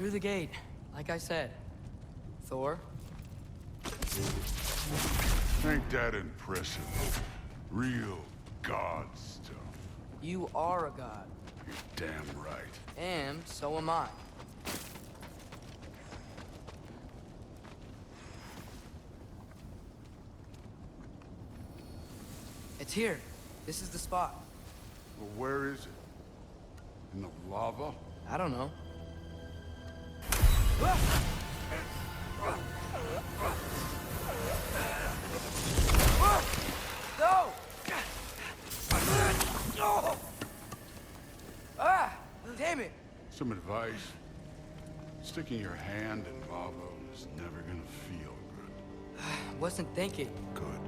Through the gate, like I said. Thor? Ain't that impressive? Real god stuff. You are a god. You're damn right. And so am I. It's here. This is the spot. Well, where is it? In the lava? I don't know. No! Ah! Damn it! Some advice. Sticking your hand in lava is never gonna feel good. Wasn't thinking. Good.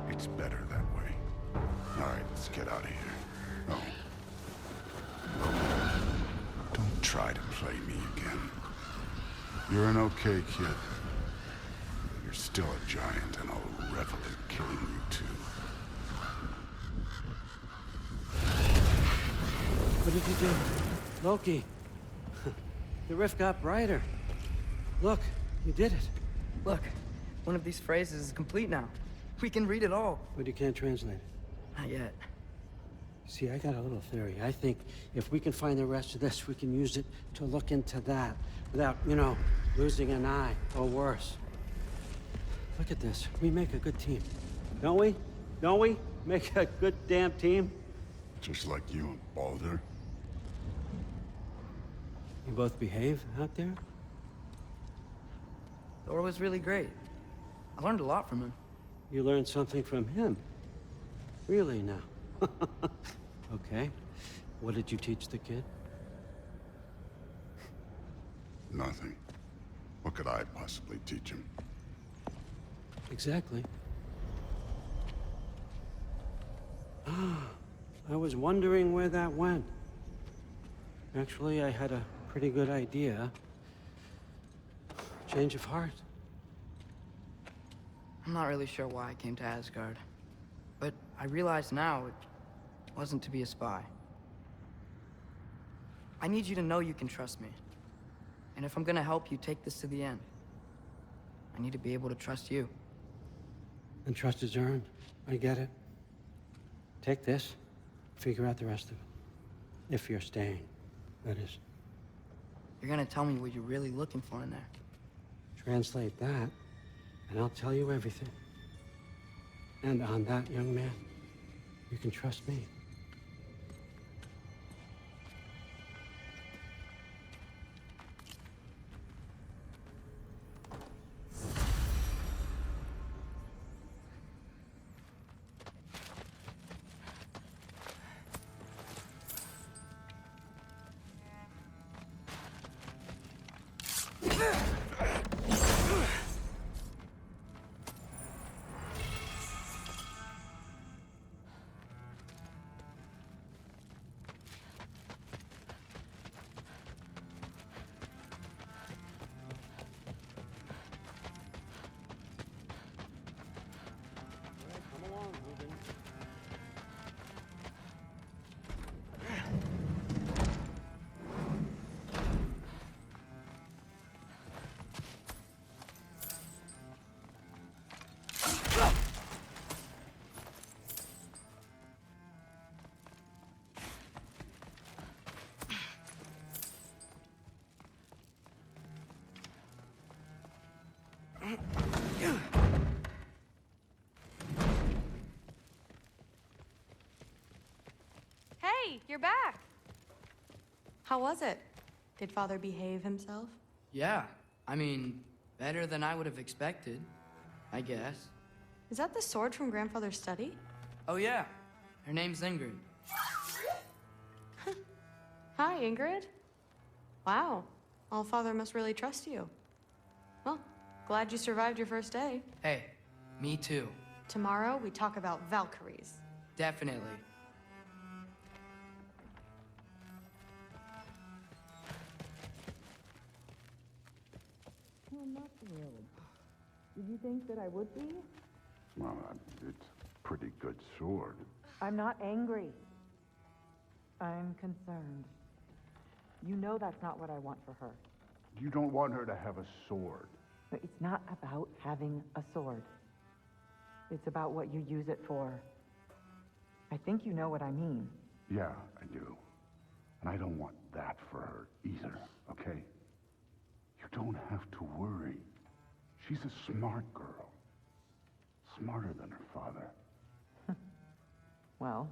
It's better that way. Alright, let's get out of here. Oh. Don't try to play me again. You're an okay kid. You're still a giant, and I'll revel in killing you too. What did you do? Loki. The rift got brighter. Look, you did it. Look, one of these phrases is complete now. We can read it all. But you can't translate it. Not yet. See, I got a little theory. I think if we can find the rest of this, we can use it to look into that without, you know, losing an eye or worse. Look at this. We make a good team. Don't we? Don't we? Make a good damn team? Just like you and Baldur. You both behave out there? Thor was really great. I learned a lot from him. You learned something from him? Really now? Okay. What did you teach the kid? Nothing. What could I possibly teach him? Exactly. I was wondering where that went. Actually, I had a pretty good idea. Change of heart. I'm not really sure why I came to Asgard. But I realize now it wasn't to be a spy. I need you to know you can trust me. And if I'm gonna help you take this to the end, I need to be able to trust you. And trust is earned. I get it. Take this, figure out the rest of it. If you're staying, that is. You're gonna tell me what you're really looking for in there. Translate that, and I'll tell you everything. And on that, young man, you can trust me. Hey, you're back. How was it? Did Father behave himself? Yeah, I mean, better than I would have expected, I guess. Is that the sword from Grandfather's study? Oh yeah, her name's Ingrid. Hi, Ingrid. Wow, All-Father must really trust you. Well, glad you survived your first day. Hey, me too. Tomorrow, we talk about Valkyries. Definitely. I'm not thrilled. Did you think that I would be? Well, it's a pretty good sword. I'm not angry. I'm concerned. You know that's not what I want for her. You don't want her to have a sword. But it's not about having a sword. It's about what you use it for. I think you know what I mean. Yeah, I do. And I don't want that for her either, okay? You don't have to worry. She's a smart girl. Smarter than her father. Well,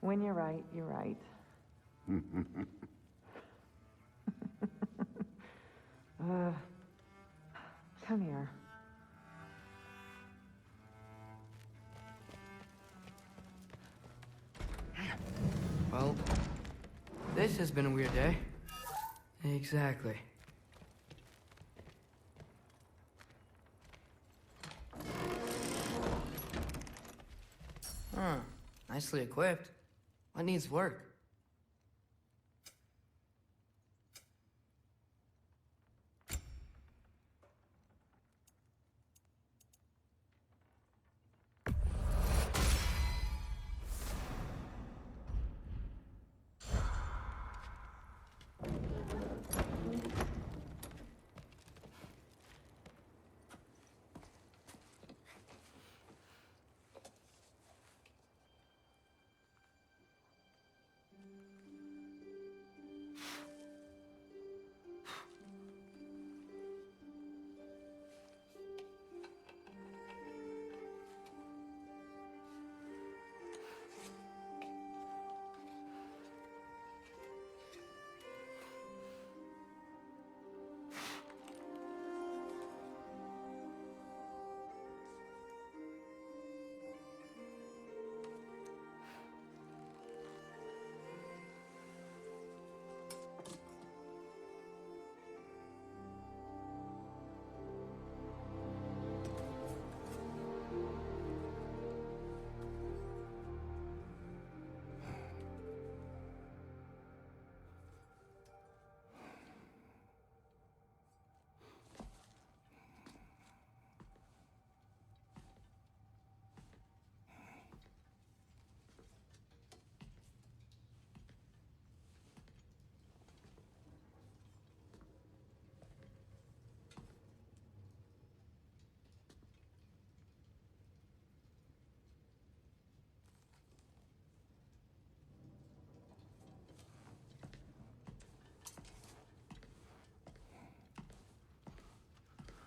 when you're right, you're right. Come here. Well, this has been a weird day. Exactly. Huh. Nicely equipped. What needs work?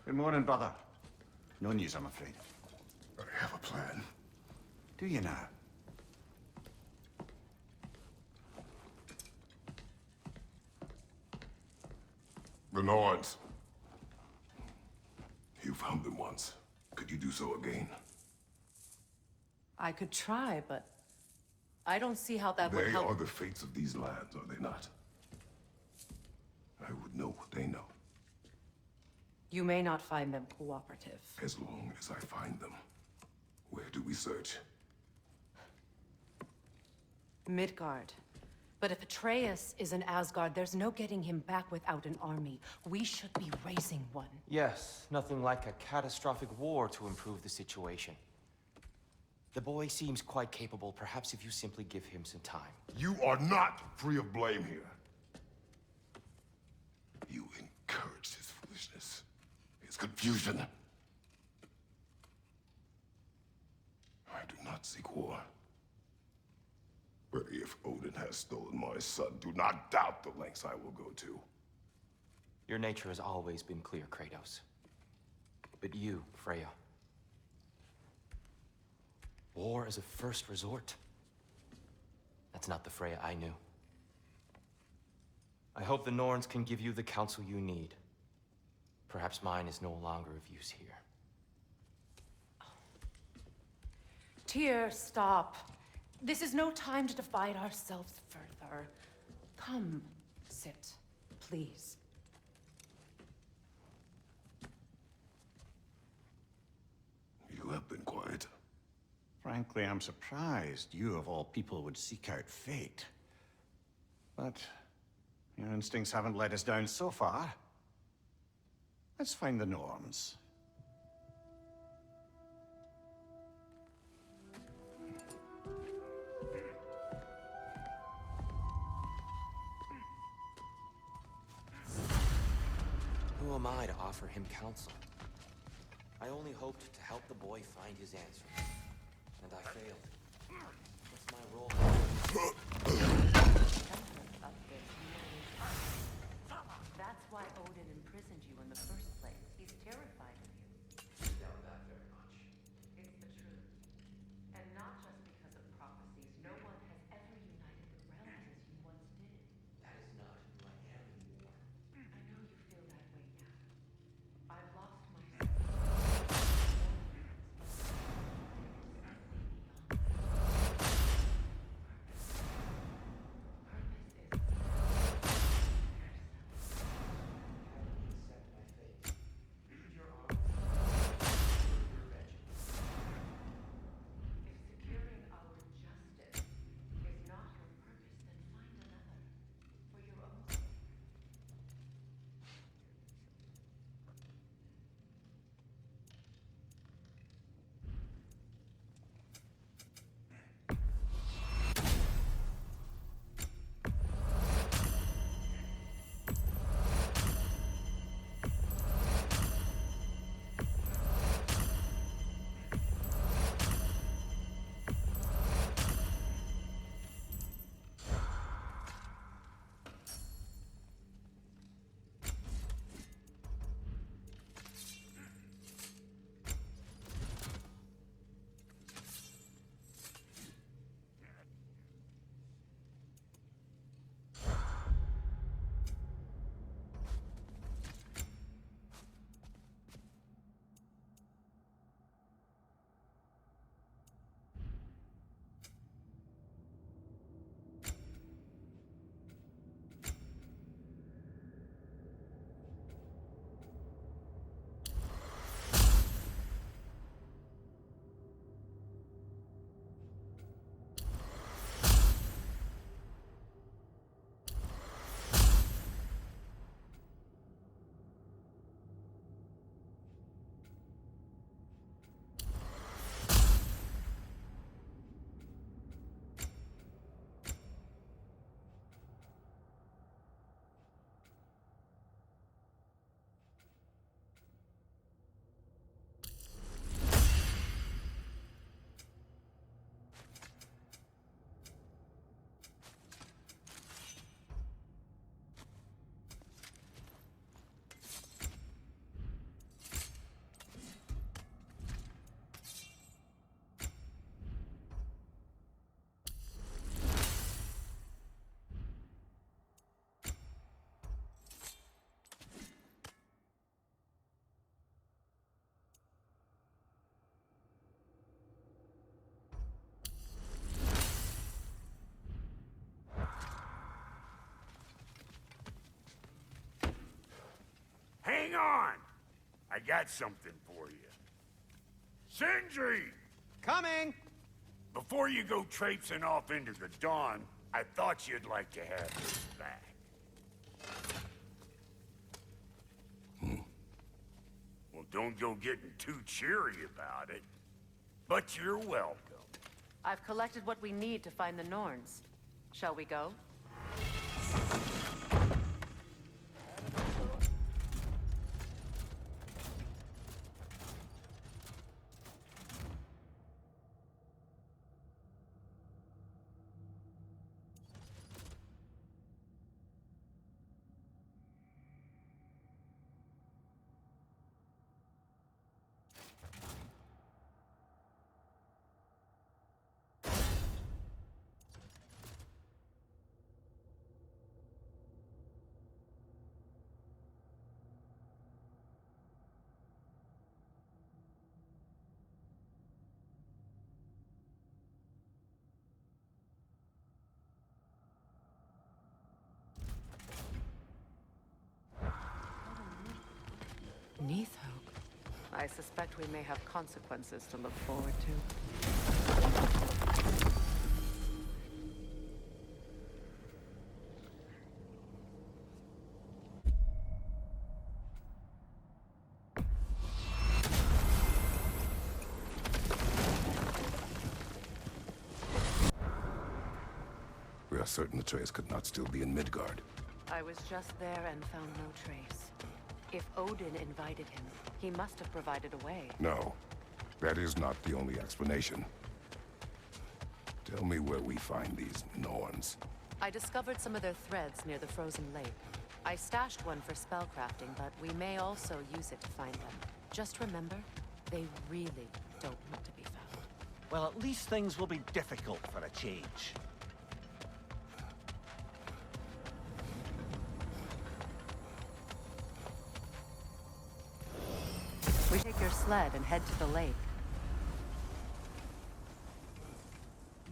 Good morning, brother. No news, I'm afraid. I have a plan. Do you now? The Norns. You found them once. Could you do so again? I could try, but I don't see how that would They help. are the fates of these lands, are they not? I would know what they know, You may not find them cooperative. as long as I find them. Where do we search? Midgard. But if Atreus is in Asgard, there's no getting him back without an army. We should be raising one. Yes, nothing like a catastrophic war to improve the situation. The boy seems quite capable. Perhaps if you simply give him some time. You are not free of blame here. You encouraged his foolishness, his confusion. I do not seek war. But if Odin has stolen my son, do not doubt the lengths I will go to. Your nature has always been clear, Kratos. But you, Freya. War is a first resort. That's not the Freya I knew. I hope the Norns can give you the counsel you need. Perhaps mine is no longer of use here. Tyr, stop. This is no time to divide ourselves further. Come, sit, please. You have been quiet. Frankly, I'm surprised you, of all people, would seek out fate. But your instincts haven't let us down so far. Let's find the Norns. am I to offer him counsel? I only hoped to help the boy find his answers, and I failed. What's my role? That's why Odin imprisoned you in the first place. He's terrified of you. I doubt that very much. It's the truth. And not just because of prophecies. No one has ever united the realms as you once did. That is not who I am anymore. I know you feel that way now. I've lost myself. Hang on! I got something for you. Sindri! Coming! Before you go traipsing off into the dawn, I thought you'd like to have this back. Well, don't go getting too cheery about it. But you're welcome. I've collected what we need to find the Norns. Shall we go? Neathhope. I suspect we may have consequences to look forward to. We are certain Atreus could not still be in Midgard. I was just there and found no trace. If Odin invited him, he must have provided a way. No, that is not the only explanation. Tell me where we find these Norns. I discovered some of their threads near the frozen lake. I stashed one for spellcrafting, but we may also use it to find them. Just remember, they really don't want to be found. Well, at least things will be difficult for a change. We take your sled and head to the lake.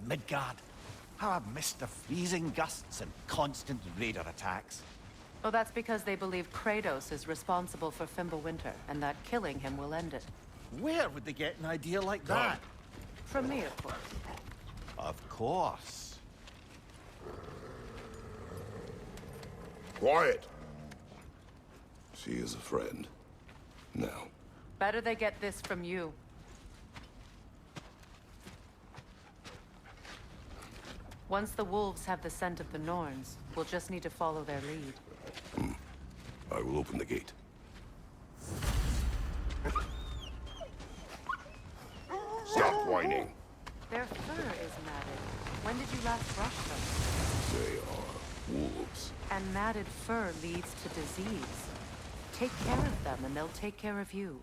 Midgard. How I've missed the freezing gusts and constant raider attacks. Oh, that's because they believe Kratos is responsible for Fimbulwinter, and that killing him will end it. Where would they get an idea like that? From me, of course. Of course. Quiet! She is a friend. Now. Better they get this from you. Once the wolves have the scent of the Norns, we'll just need to follow their lead. I will open the gate. Stop whining. Their fur is matted. When did you last brush them? They are wolves. And matted fur leads to disease. Take care of them, and they'll take care of you.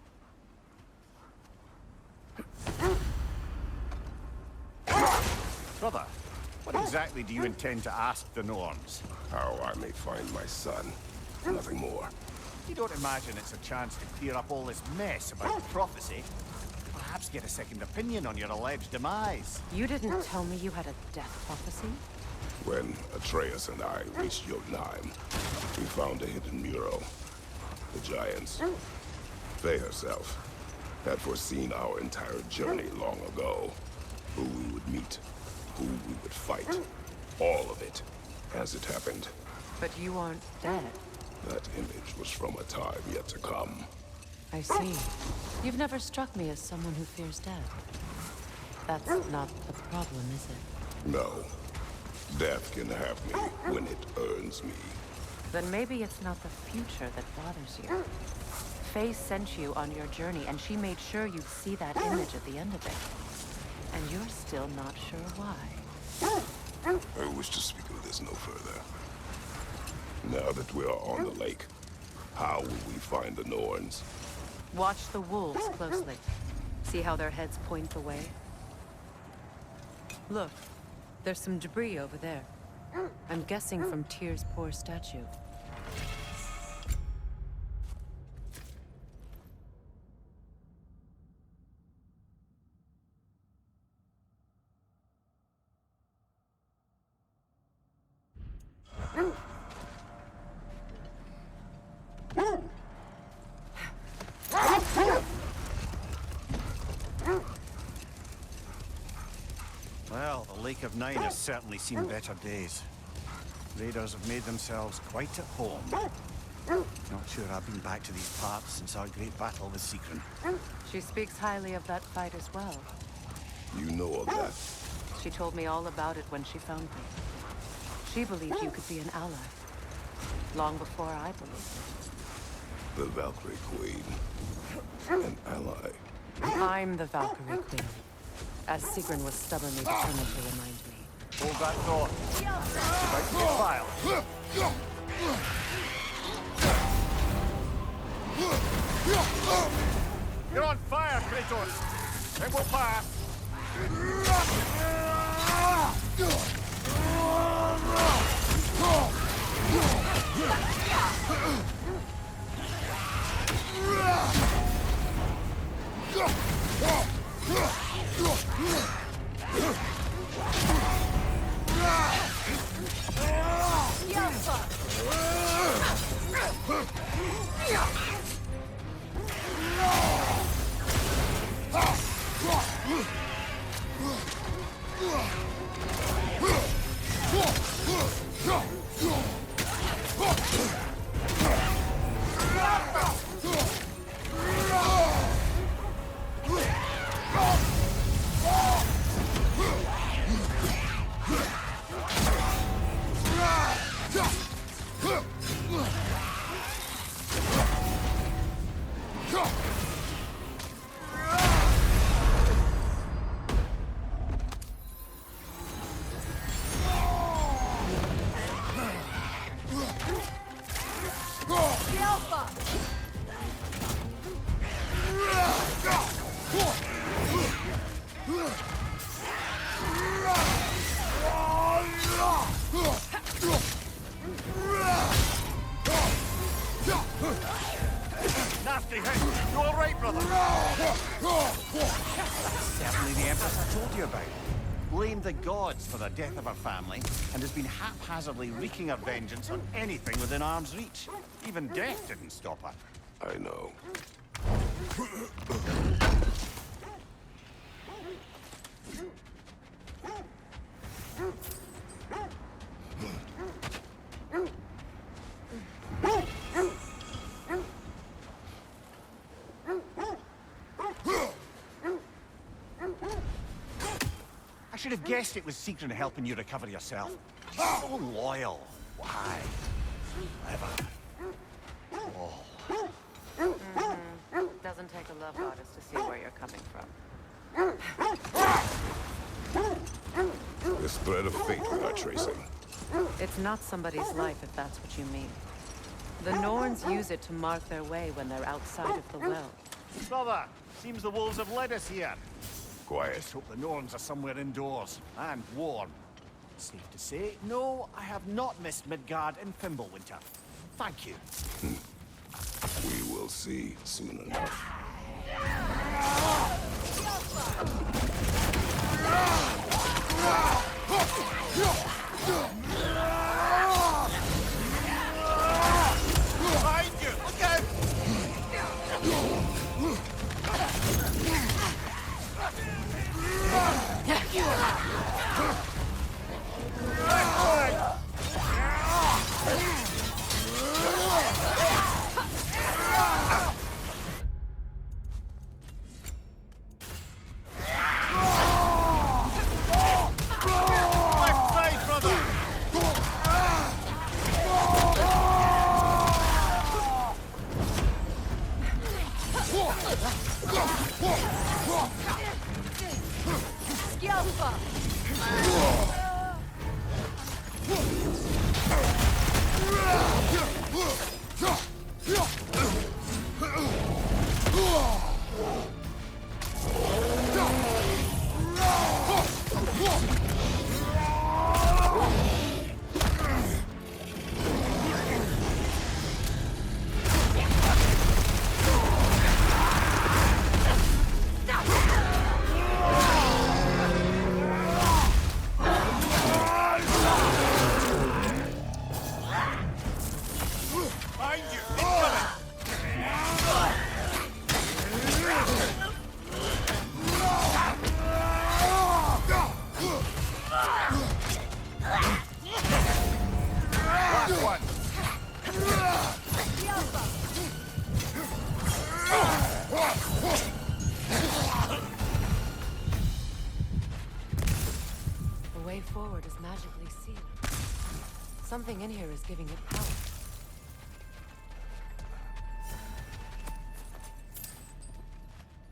Brother, what exactly do you intend to ask the Norns? How I may find my son. Nothing more. You don't imagine it's a chance to clear up all this mess about the prophecy? Perhaps get a second opinion on your alleged demise. You didn't tell me you had a death prophecy? When Atreus and I reached Jotunheim, we found a hidden mural. The Giants, Faye herself, had foreseen our entire journey long ago. Who we would meet, who we would fight. All of it, as it happened. But you aren't dead. That image was from a time yet to come. I see. You've never struck me as someone who fears death. That's not the problem, is it? No. Death can have me when it earns me. Then maybe it's not the future that bothers you. Faye sent you on your journey, and she made sure you'd see that image at the end of it. And you're still not sure why. I wish to speak of this no further. Now that we are on the lake, how will we find the Norns? Watch the wolves closely. See how their heads point the way? Look, there's some debris over there. I'm guessing from Tyr's poor statue. Well, the Lake of Nine has certainly seen better days. Raiders have made themselves quite at home. Not sure I've been back to these parts since our great battle with Secret. She speaks highly of that fight as well. You know of that. She told me all about it when she found me. She believed you could be an ally. Long before I believed it. The Valkyrie Queen. An ally. I'm the Valkyrie Queen. As Sigrun was stubbornly determined to remind me. Hold that thought. About to get violent. You're on fire, Kratos! It will pass! told you about. Blamed the gods for the death of her family, and has been haphazardly wreaking her vengeance on anything within arm's reach. Even death didn't stop her. I know. I should have guessed it was Sigrun helping you recover yourself. So loyal. Why? Clever. Oh. Doesn't take a love goddess to see where you're coming from. This thread of fate we are tracing. It's not somebody's life, if that's what you mean. The Norns use it to mark their way when they're outside of the well. Brother, seems the wolves have led us here. Quiet. Let's hope the Norns are somewhere indoors, and warm. Safe to say, no, I have not missed Midgard in Fimbulwinter. Thank you. We will see soon enough. Behind you! Look out! The way forward is magically sealed. Something in here is giving it power.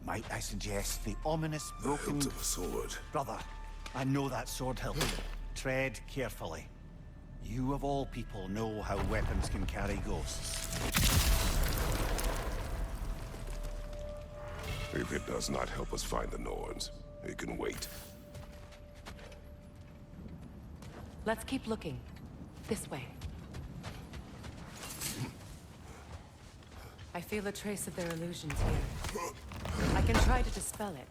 Might I suggest the ominous broken... Hilt of a sword. Brother, I know that sword hilt. Tread carefully. You of all people know how weapons can carry ghosts. If it does not help us find the Norns, it can wait. Let's keep looking. This way. I feel a trace of their illusions here. I can try to dispel it.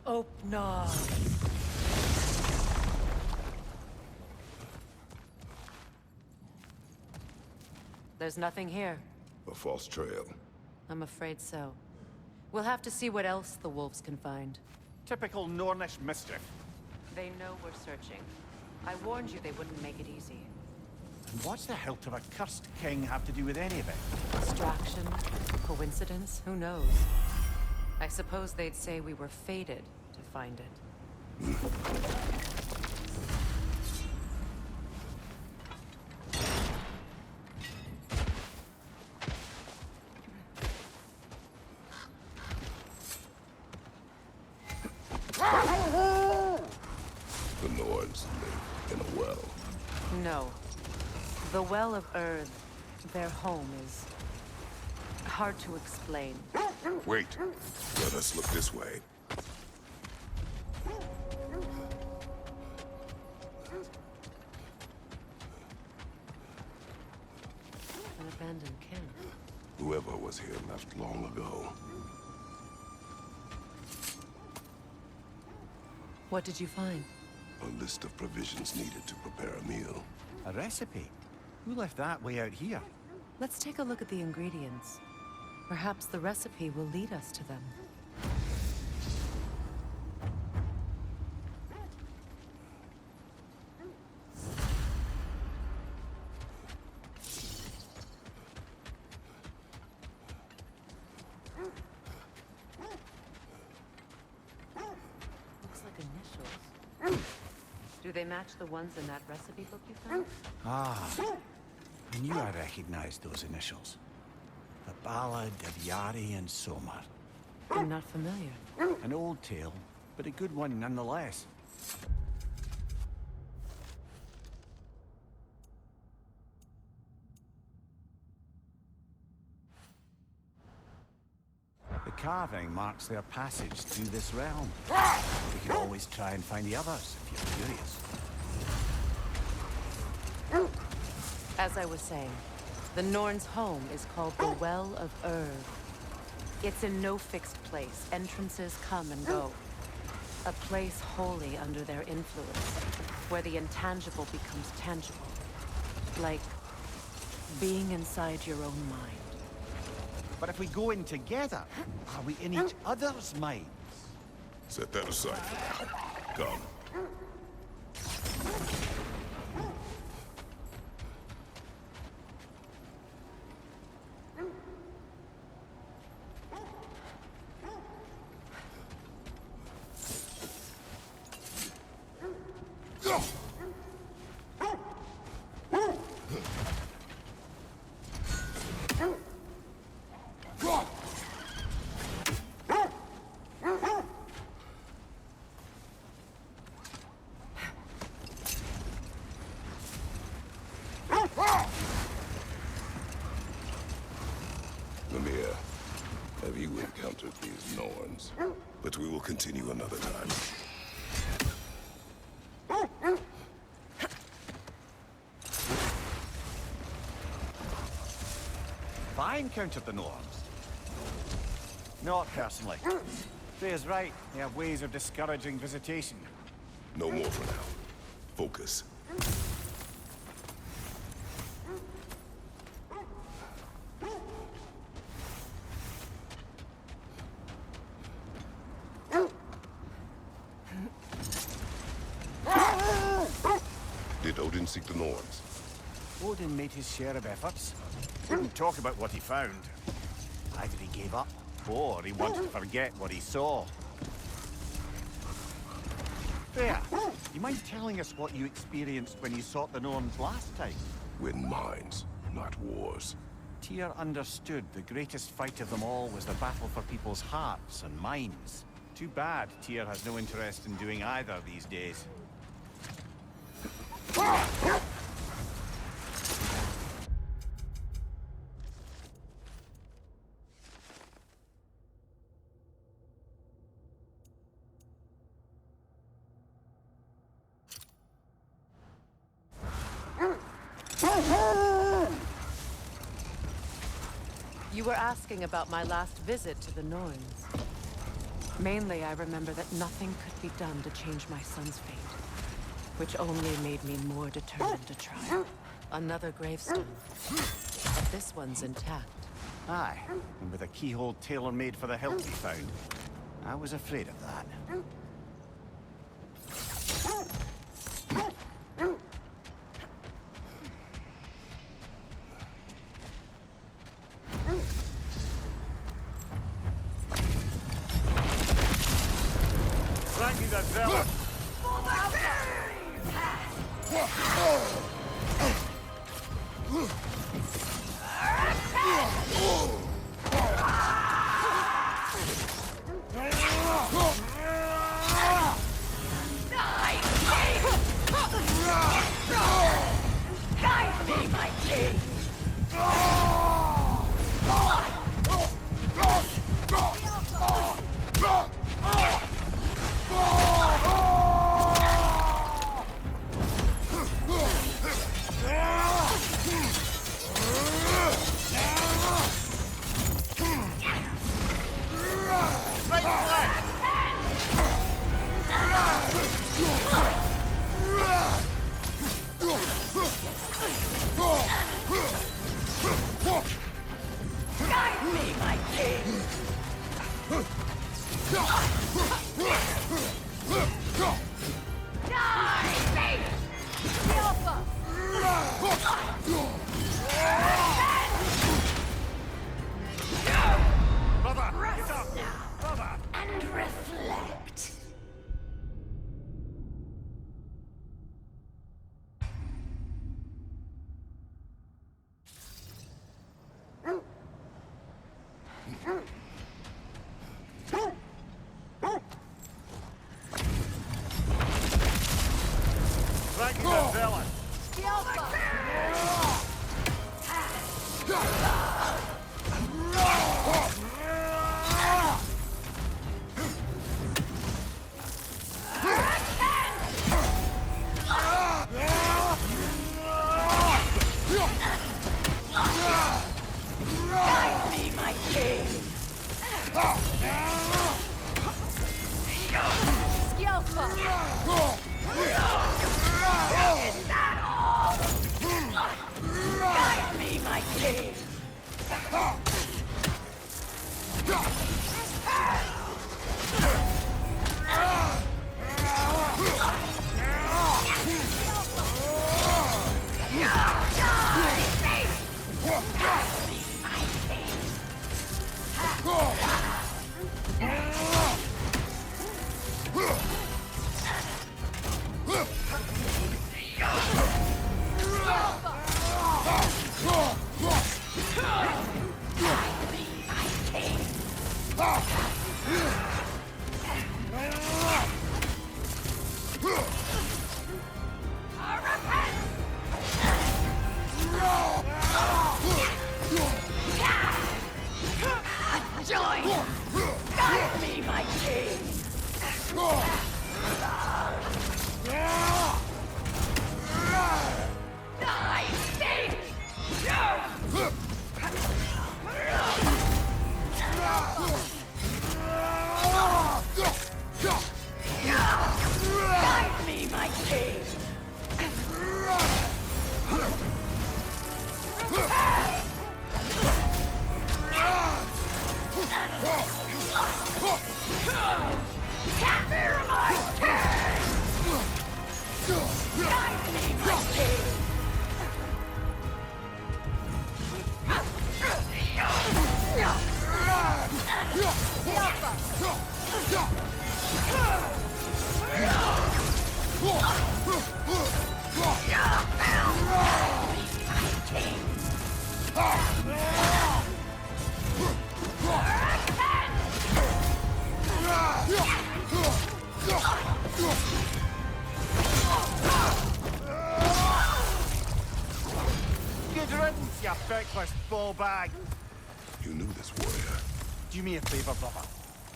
Oh, no. There's nothing here. A false trail. I'm afraid so. We'll have to see what else the wolves can find. Typical Nornish mischief. They know we're searching. I warned you they wouldn't make it easy. And what's the hilt of a cursed king have to do with any of it? Distraction? Coincidence? Who knows? I suppose they'd say we were fated to find it. The Norns live in a well. No. The Well of Earth, their home, is hard to explain. Wait. Let us look this way. was here left long ago. What did you find? A list of provisions needed to prepare a meal. A recipe? Who left that way out here? Let's take a look at the ingredients. Perhaps the recipe will lead us to them. Looks like initials. Do they match the ones in that recipe book you found? Ah, I knew I recognized those initials. The Ballad of Yari and Somar. I'm not familiar. An old tale, but a good one nonetheless. The carving marks their passage through this realm. We can always try and find the others if you're curious. As I was saying, the Norns' home is called the Well of Urd. It's in no fixed place. Entrances come and go. A place wholly under their influence, where the intangible becomes tangible. Like being inside your own mind. But if we go in together, are we in each other's minds? Set that aside for now. Come. Lemire, have you encountered these Norns? But we will continue another time. I encountered the Norns. Not personally. Freya's right. They have ways of discouraging visitation. No more for now. Focus. Did Odin seek the Norns? Odin made his share of efforts. Wouldn't talk about what he found. Either he gave up, or he wanted to forget what he saw. Freya, you mind telling us what you experienced when you sought the Norns last time? Win minds, not wars. Tyr understood the greatest fight of them all was the battle for people's hearts and minds. Too bad Tyr has no interest in doing either these days. You were asking about my last visit to the Norns. Mainly, I remember that nothing could be done to change my son's fate, which only made me more determined to try. Another gravestone, but this one's intact. Aye, and with a keyhole tailor-made for the hilt we found. I was afraid of that. Is that all? Guide me, my king! Join! Guide me, my king! I think! Guide me, my king! Capture my king! Guide me, my king! Good riddance, you feckless ball bag. You knew this warrior. Do me a favor, brother.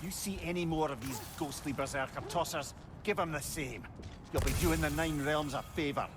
You see any more of these ghostly berserker tossers, give them the same. You'll be doing the Nine Realms a favor.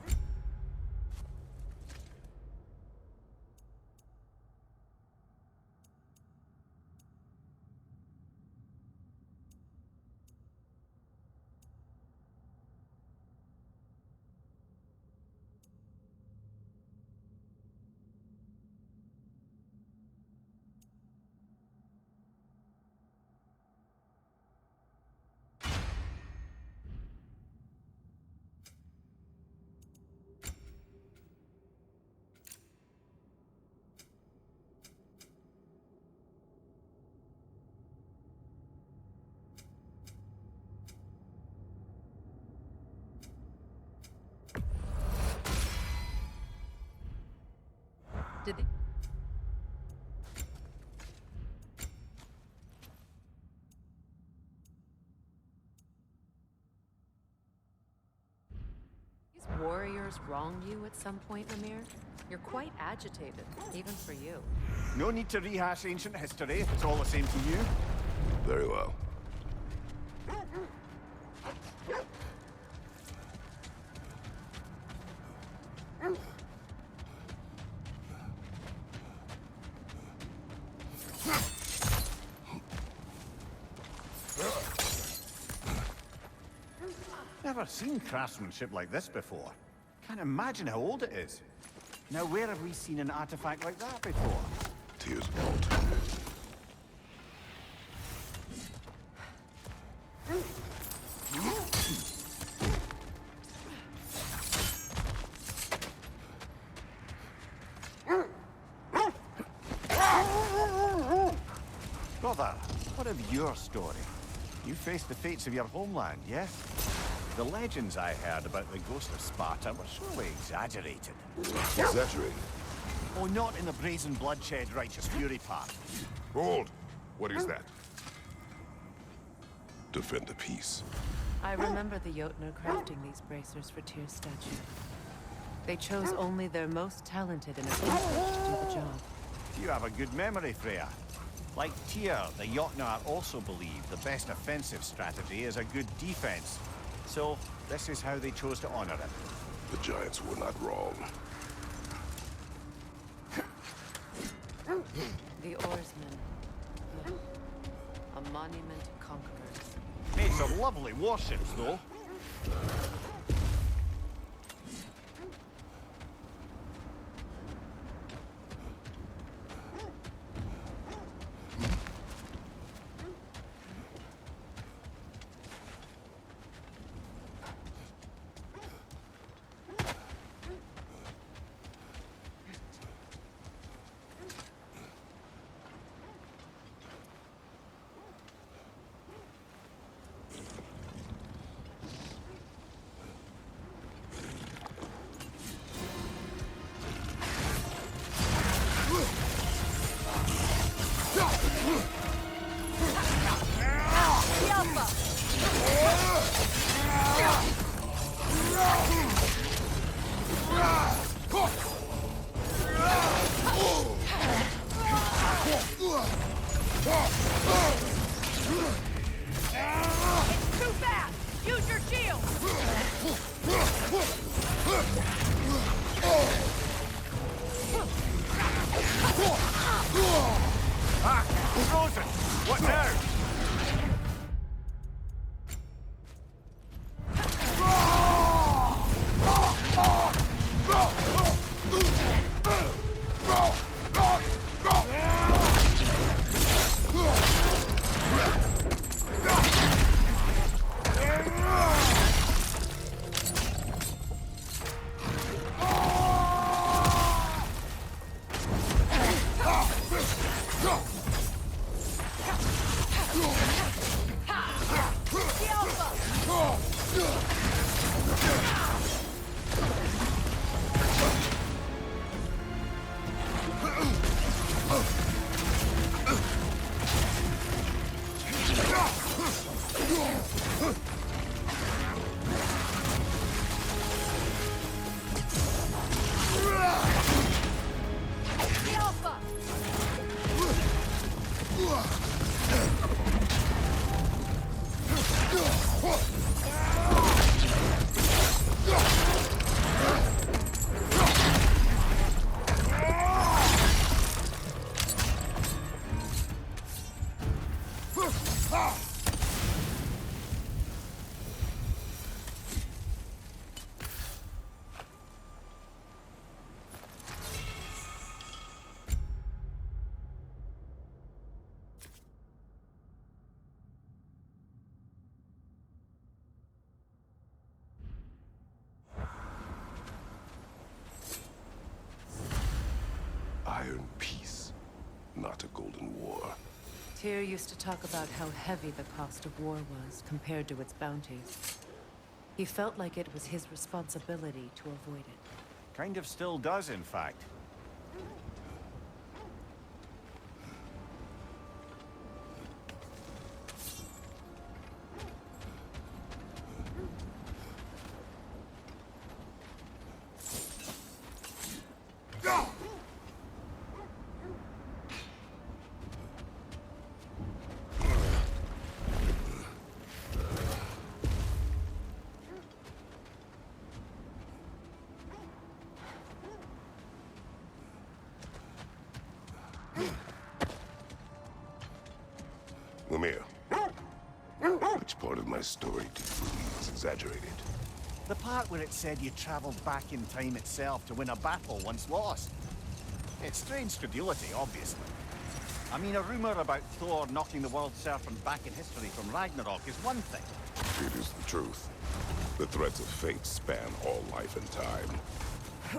Did they... These warriors wrong you at some point, Ramir? You're quite agitated, even for you. No need to rehash ancient history if it's all the same to you. Very well. Never seen craftsmanship like this before. Can't imagine how old it is. Now, where have we seen an artifact like that before? Tears vault. Brother, what of your story? You faced the fates of your homeland, yes? The legends I heard about the ghost of Sparta were surely exaggerated. Exaggerated? Oh, not in the brazen bloodshed righteous fury part. Hold! What is that? Defend the peace. I remember the Jotnar crafting these bracers for Tyr's statue. They chose only their most talented and equipped to do the job. You have a good memory, Freya. Like Tyr, the Jotnar also believe the best offensive strategy is a good defense. So, this is how they chose to honor it. The giants were not wrong. The oarsmen. monument to conquerors. Made some lovely warships, though. Too fast! Use your shield! Ah! Frozen! What now? Iron peace, not a golden war. Tyr used to talk about how heavy the cost of war was compared to its bounties. He felt like it was his responsibility to avoid it. Kind of still does, in fact. Lemire, which part of my story do you believe is exaggerated? The part where it said you traveled back in time itself to win a battle once lost. It's strange credulity, obviously. I mean, a rumor about Thor knocking the world serpent back in history from Ragnarok is one thing. It is the truth. The threads of fate span all life and time.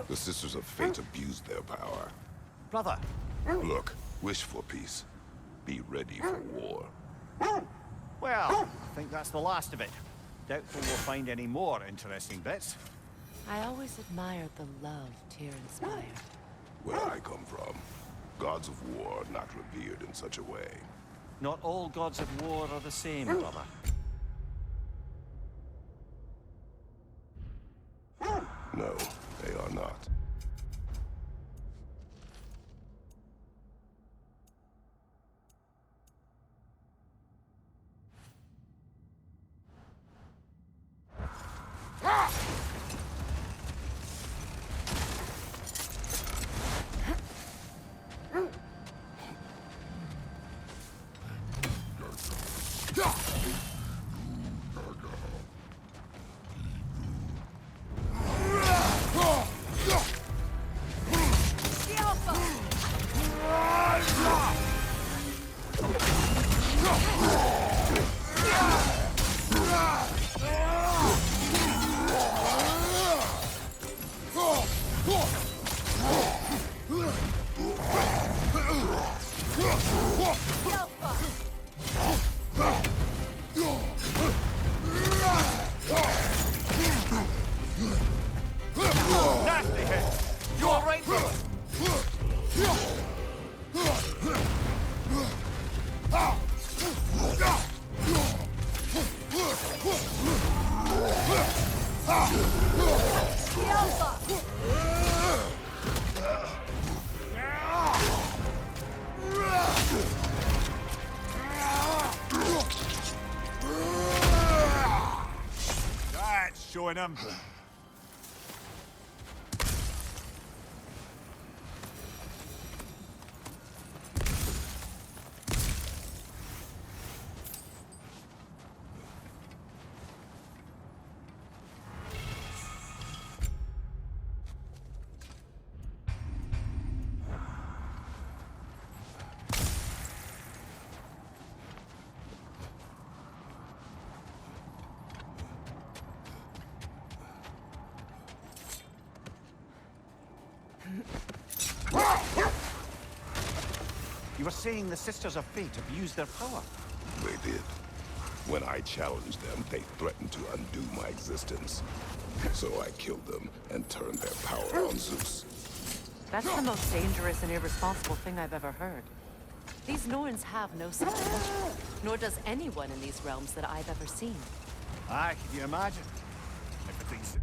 The Sisters of Fate abused their power. Brother. Look, wish for peace. Be ready for war. Well, I think that's the last of it. Doubtful we'll find any more interesting bits. I always admired the love Tyr inspired. Where I come from, gods of war are not revered in such a way. Not all gods of war are the same, brother. No, they are not. showing him. You were saying the Sisters of Fate abused their power? They did. When I challenged them, they threatened to undo my existence. So I killed them and turned their power on Zeus. That's the most dangerous and irresponsible thing I've ever heard. These Norns have no self-judgment, nor does anyone in these realms that I've ever seen. Aye, can you imagine? Everything's...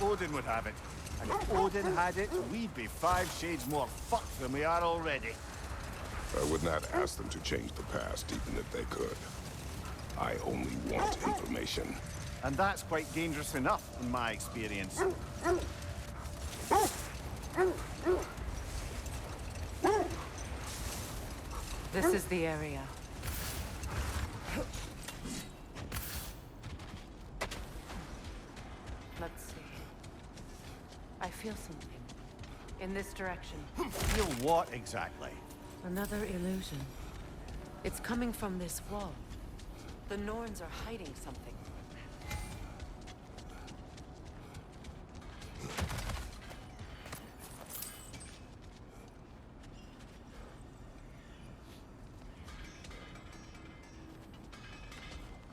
Odin would have it. And if Odin had it, we'd be 5 shades more fucked than we are already. I would not ask them to change the past, even if they could. I only want information. And that's quite dangerous enough, in my experience. This is the area. Let's see. I feel something. In this direction. Feel what exactly? Another illusion. It's coming from this wall. The Norns are hiding something.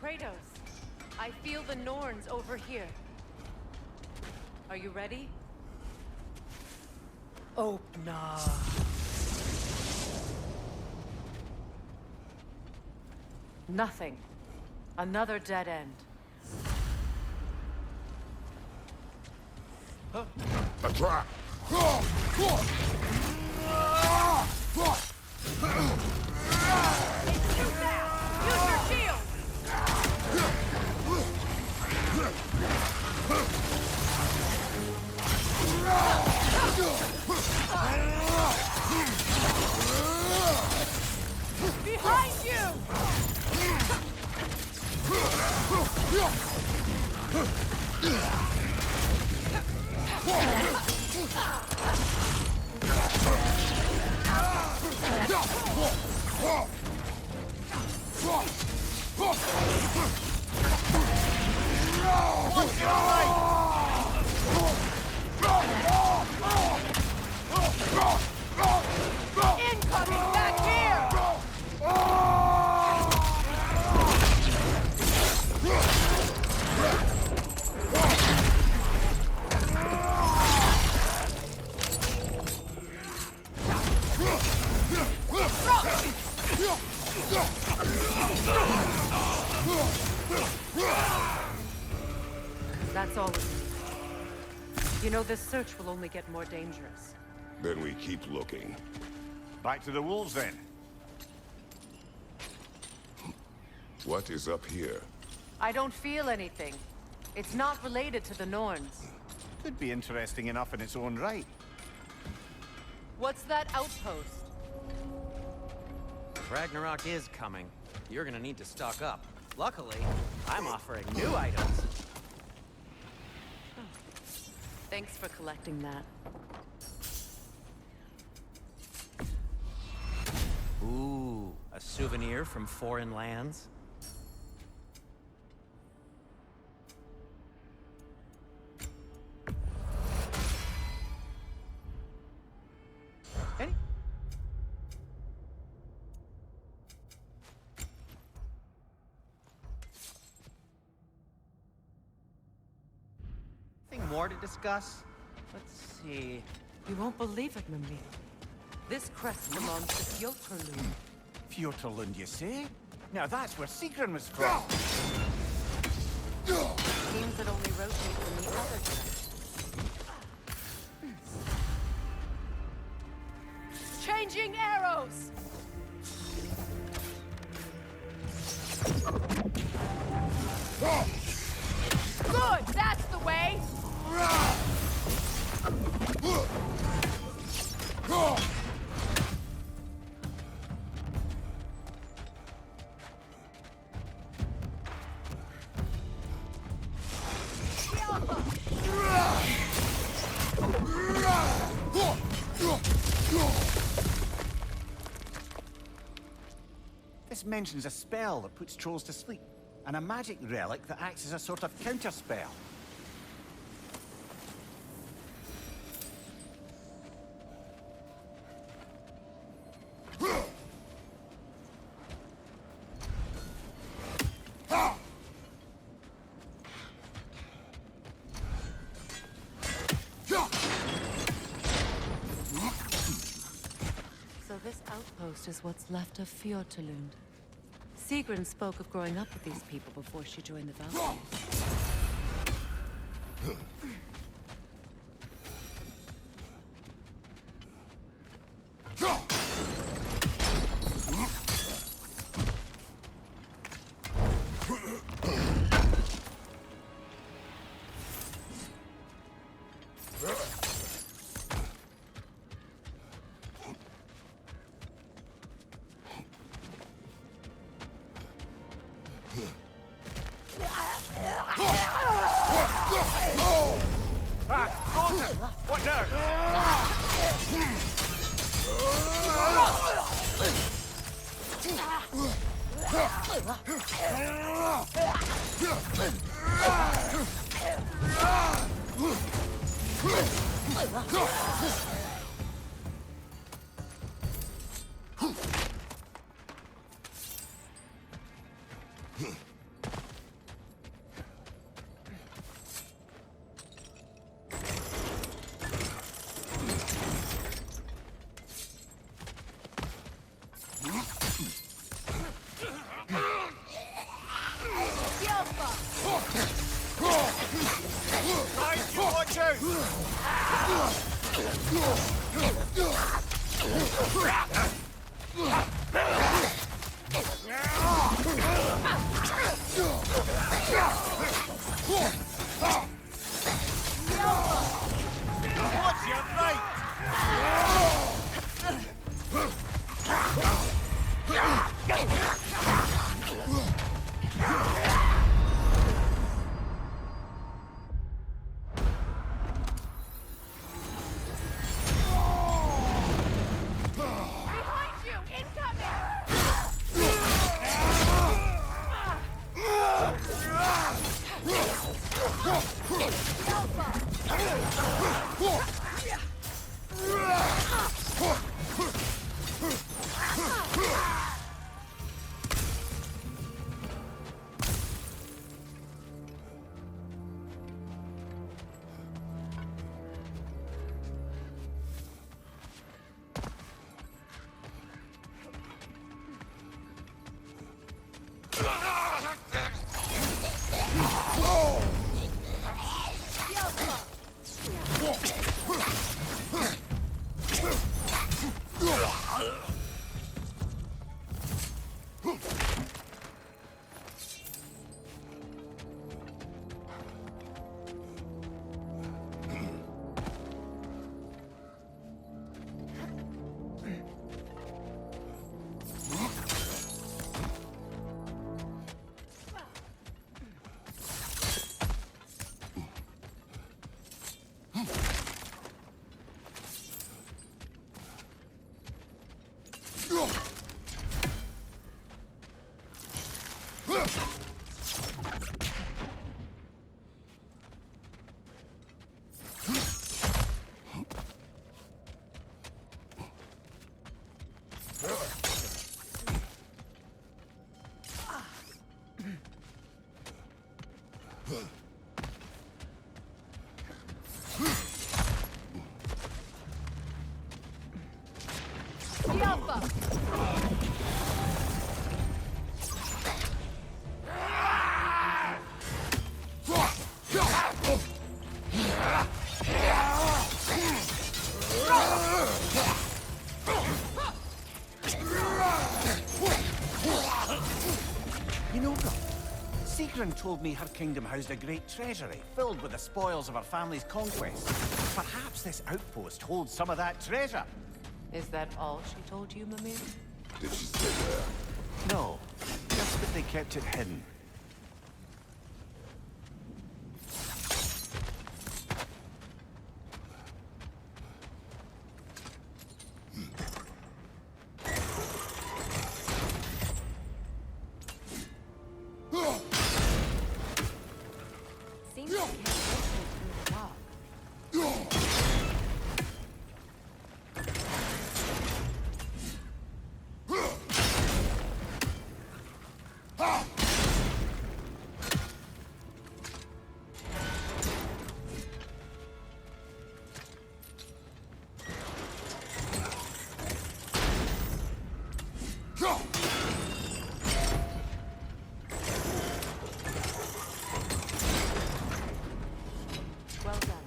Kratos, I feel the Norns over here. Are you ready? Open. Nothing. Another dead end. A trap! Shoot now! Use your shield! Behind you! What's your right? Incoming back here! That's all we need. You know, this search will only get more dangerous. Then we keep looking. Back to the wolves, then. What is up here? I don't feel anything. It's not related to the Norns. Could be interesting enough in its own right. What's that outpost? Ragnarok is coming. You're gonna need to stock up. Luckily, I'm offering new items. Thanks for collecting that. Ooh, a souvenir from foreign lands? Any? Anything more to discuss? Let's see. You won't believe it, Mimir. This crest belongs to Fjotorlund. Fjotorlund, you say? Now that's where Sigrun was from. Seems it only rotates in the other direction. Changing arrows! Good, that's the way! This mentions a spell that puts trolls to sleep, and a magic relic that acts as a sort of counterspell. So this outpost is what's left of Fjortulund. Sigrun spoke of growing up with these people before she joined the Valkyries. What now? Guys, you watch out! Watch your right! Sigrun told me her kingdom housed a great treasury, filled with the spoils of her family's conquests. Perhaps this outpost holds some of that treasure. Is that all she told you, Mimir? Did she say where? No, just that they kept it hidden. Seems like he has listened through the log. Well done.